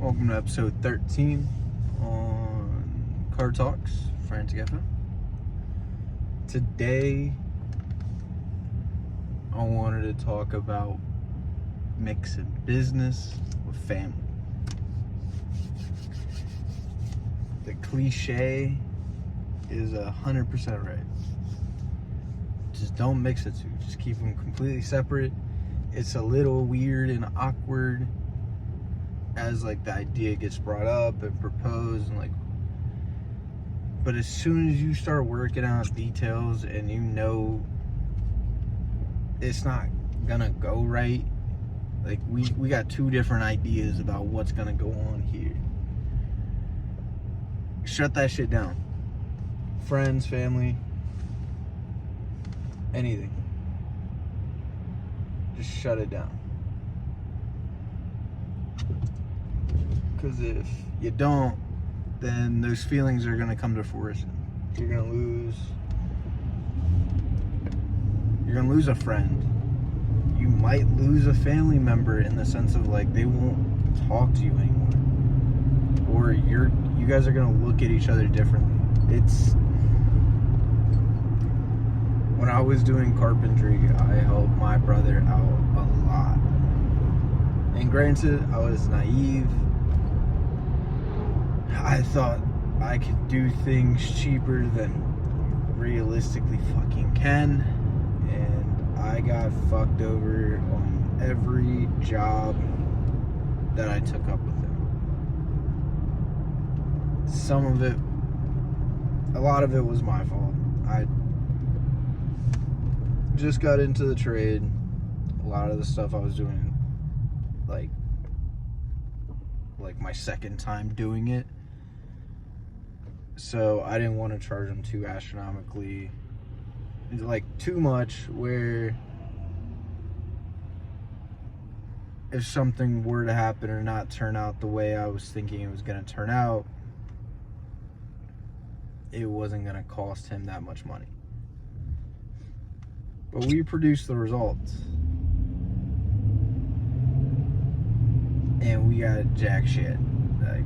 Welcome to episode 13 on Car Talks, Frantic FM. Today, I wanted to talk about mixing business with family. The cliche is 100% right. Just don't mix the two. Just keep them completely separate. It's a little weird and awkward as like the idea gets brought up and proposed and like, but as soon as you start working out details and you know it's not gonna go right, like we got two different ideas about what's gonna go on here. Shut that shit down. Friends, family, anything. Just shut it down. Because if you don't, then those feelings are going to come to fruition. You're going to lose a friend. You might lose a family member in the sense of like they won't talk to you anymore. Or you guys are going to look at each other differently. When I was doing carpentry, I helped my brother out a lot. And granted, I was naive. I thought I could do things cheaper than realistically fucking can. And I got fucked over on every job that I took up with him. Some of it, a lot of it was my fault. I just got into the trade. A lot of the stuff I was doing, like my second time doing it. So I didn't want to charge them too astronomically, like too much, where if something were to happen or not turn out the way I was thinking it was going to turn out, it wasn't going to cost him that much money. But we produced the results. And we got jack shit.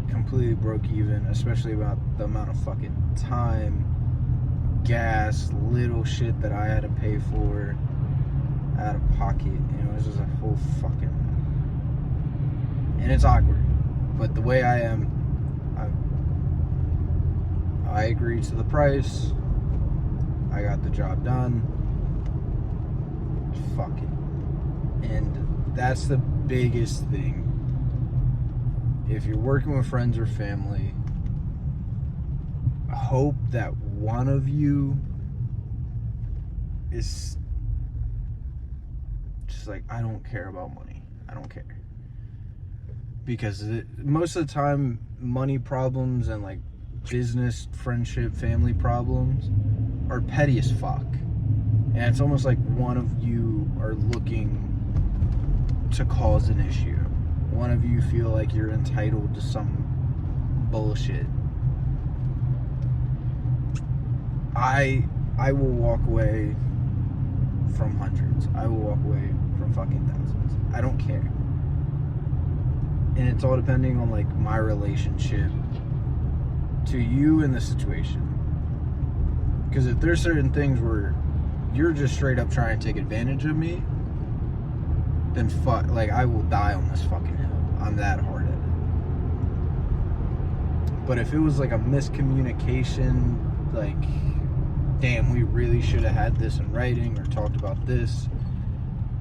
Completely broke even, especially about the amount of fucking time, gas, little shit that I had to pay for out of pocket. And it was just a whole fucking... And it's awkward. But the way I am, I agreed to the price. I got the job done. Fuck it. And that's the biggest thing. If you're working with friends or family, hope that one of you is just like, I don't care about money. I don't care. Because most of the time, money problems and like business, friendship, family problems are petty as fuck. And it's almost like one of you are looking to cause an issue. One of you feel like you're entitled to some bullshit. I will walk away from hundreds. I will walk away from fucking thousands. I don't care. And it's all depending on like my relationship to you in the situation. Because if there's certain things where you're just straight up trying to take advantage of me, then fuck, like I will die on this fucking hill. I'm that hard-headed. But if it was like a miscommunication, like, damn, we really should have had this in writing or talked about this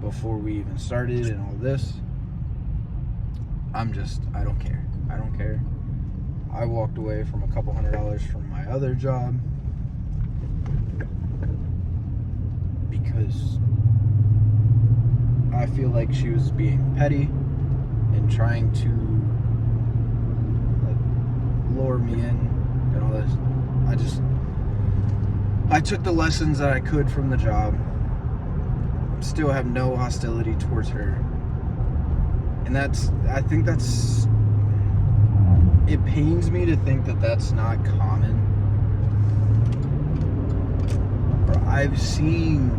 before we even started and all this, I don't care. I don't care. I walked away from a couple $100 from my other job because I feel like she was being petty and trying to like lure me in and all this. I took the lessons that I could from the job. Still have no hostility towards her. And I think it pains me to think that that's not common. I've seen,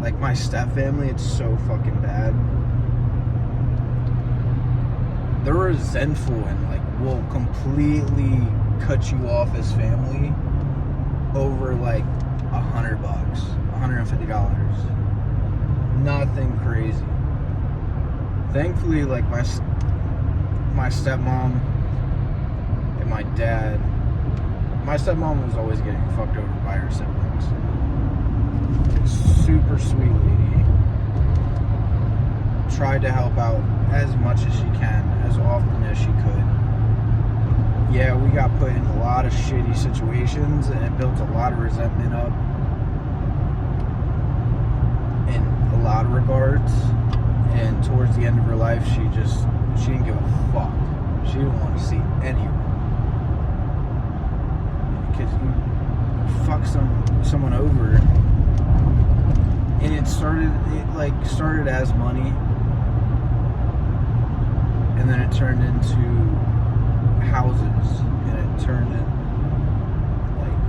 like, my step family, it's so fucking bad. they're resentful and like will completely cut you off as family over like $100, $150. Nothing crazy. Thankfully, like my stepmom and my dad. My stepmom was always getting fucked over by her siblings. Super sweet lady. Tried to help out as much as she can, as often as she could. Yeah, we got put in a lot of shitty situations, and it built a lot of resentment up in a lot of regards. And towards the end of her life, she didn't give a fuck. She didn't want to see anyone. Because you fuck someone over, and it started as money, and then it turned into houses, and it turned into like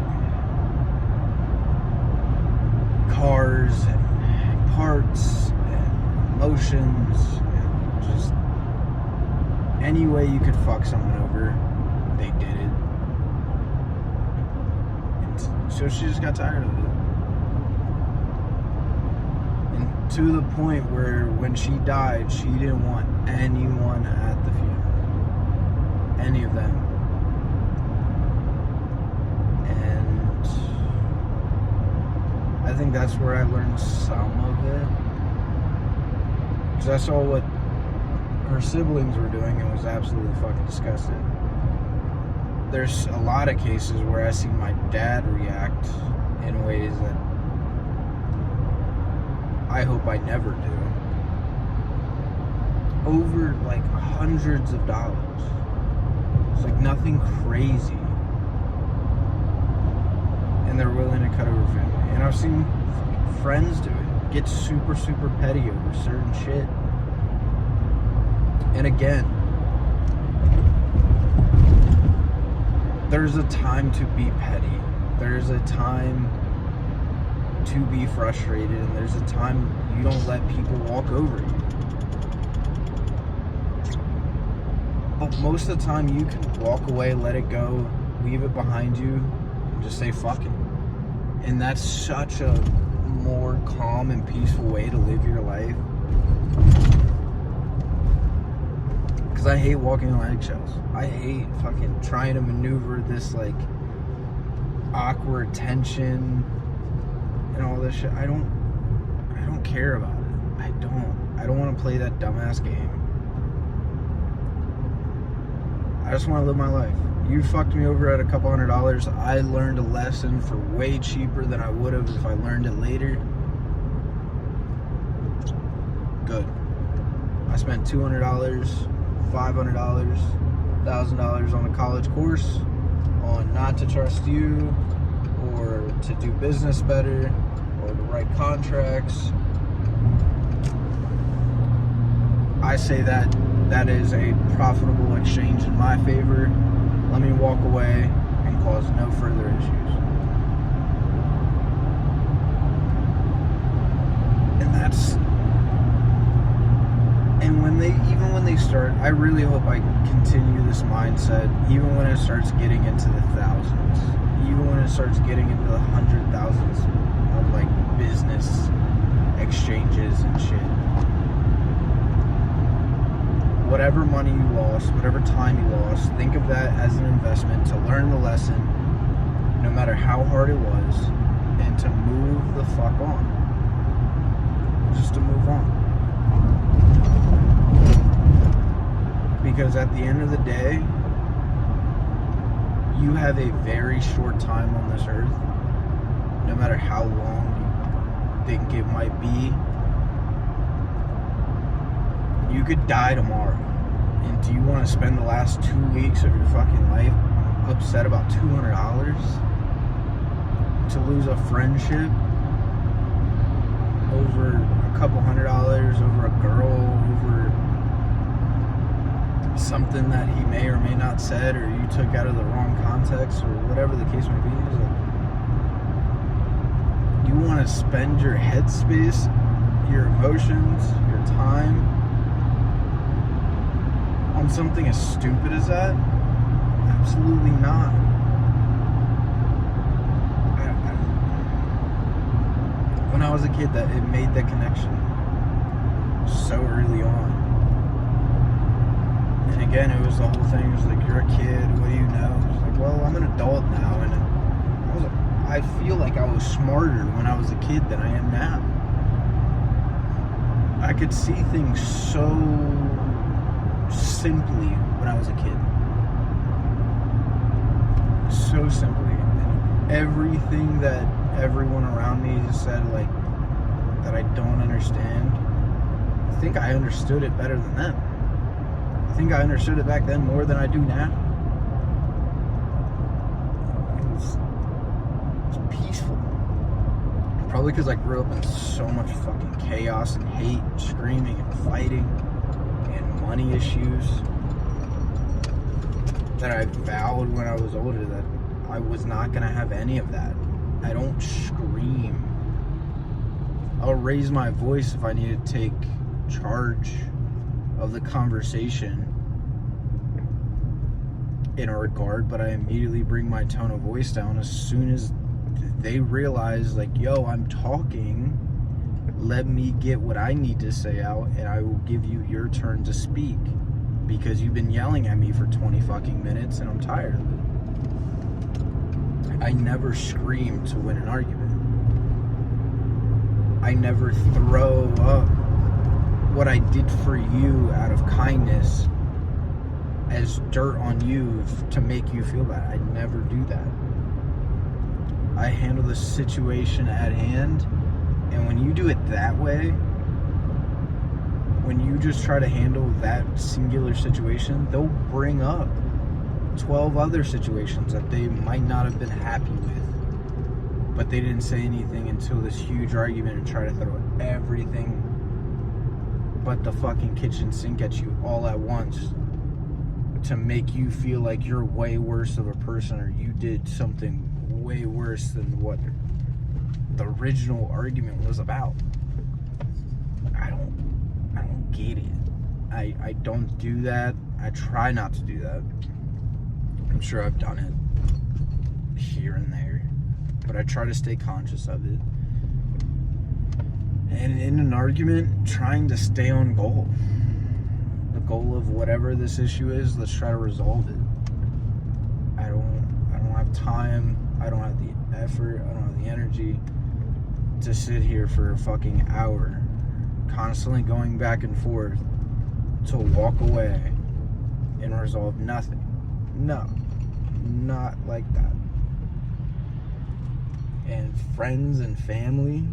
cars and parts and emotions, and just any way you could fuck someone over, they did it. So she just got tired of it. And to the point where when she died, she didn't want anyone at the funeral. Any of them. And I think that's where I learned some of it. Because I saw what her siblings were doing and was absolutely fucking disgusted. There's a lot of cases where I see my dad react in ways that I hope I never do. Over like hundreds of dollars. It's like nothing crazy. And they're willing to cut over family. And I've seen friends do it. Get super, super petty over certain shit. And again, there's a time to be petty. There's a time to be frustrated, and there's a time you don't let people walk over you. But most of the time you can walk away, let it go, leave it behind you, and just say fuck it. And that's such a more calm and peaceful way to live your life. Because I hate walking on eggshells. I hate fucking trying to maneuver this like awkward tension and all this shit. I don't care about it. I don't want to play that dumbass game. I just want to live my life. You fucked me over at a couple $100. I learned a lesson for way cheaper than I would have if I learned it later. Good. I spent $200, $500, $1,000 on a college course on not to trust you, or to do business better, or to write contracts. I say that is a profitable exchange in my favor. Let me walk away and cause no further issues. And when they start, I really hope I continue this mindset, even when it starts getting into the thousands, even when it starts getting into the 100,000s of like business exchanges and shit. Whatever money you lost, whatever time you lost, think of that as an investment to learn the lesson, no matter how hard it was, and to move the fuck on. Just to move on. Because at the end of the day, you have a very short time on this earth, no matter how long you think it might be. You could die tomorrow. And do you want to spend the last 2 weeks of your fucking life upset about $200? To lose a friendship over a couple $100, over a girl, over something that he may or may not said, or you took out of the wrong context, or whatever the case may be. Like, you want to spend your headspace, your emotions, your time on something as stupid as that? Absolutely not. When I was a kid, that it made the connection so early on. And again, it was the whole thing. It was like, you're a kid. What do you know? It was like, well, I'm an adult now, and I feel like I was smarter when I was a kid than I am now. I could see things so simply when I was a kid. So simply. And everything that everyone around me said, like, that I don't understand, I think I understood it better than them. I think I understood it back then more than I do now. It's peaceful. Probably because I grew up in so much fucking chaos and hate, and screaming and fighting and money issues, that I vowed when I was older that I was not going to have any of that. I don't scream. I'll raise my voice if I need to take charge of the conversation in a regard, but I immediately bring my tone of voice down as soon as they realize, like, yo, I'm talking, let me get what I need to say out, and I will give you your turn to speak, because you've been yelling at me for 20 fucking minutes and I'm tired of it. I never scream to win an argument. I never throw up what I did for you out of kindness as dirt on you to make you feel bad. I never do that. I handle the situation at hand, and when you do it that way, when you just try to handle that singular situation, they'll bring up 12 other situations that they might not have been happy with, but they didn't say anything until this huge argument and try to throw everything but the fucking kitchen sink at you all at once to make you feel like you're way worse of a person, or you did something way worse than what the original argument was about. I don't get it. I don't do that. I try not to do that. I'm sure I've done it here and there, but I try to stay conscious of it. And in an argument, trying to stay on goal. The goal of whatever this issue is, let's try to resolve it. I don't have time, I don't have the effort, I don't have the energy to sit here for a fucking hour constantly going back and forth to walk away and resolve nothing. No, not like that. And friends and family,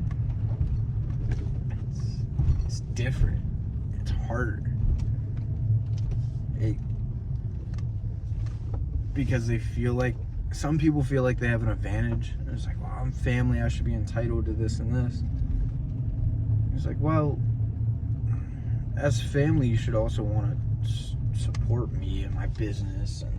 it's different. It's harder. Because they feel like, some people feel like they have an advantage. It's like, well, I'm family, I should be entitled to this and this. It's like, well, as family, you should also want to support me and my business and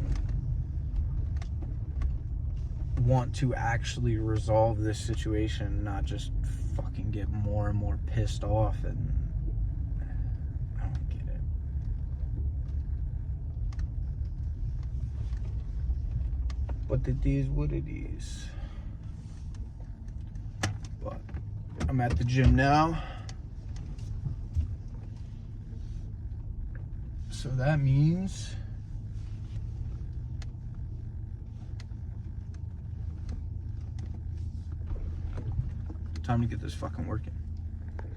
want to actually resolve this situation, not just fucking get more and more pissed off. And I don't get it. But it is what it is. But I'm at the gym now. So that means time to get this fucking working.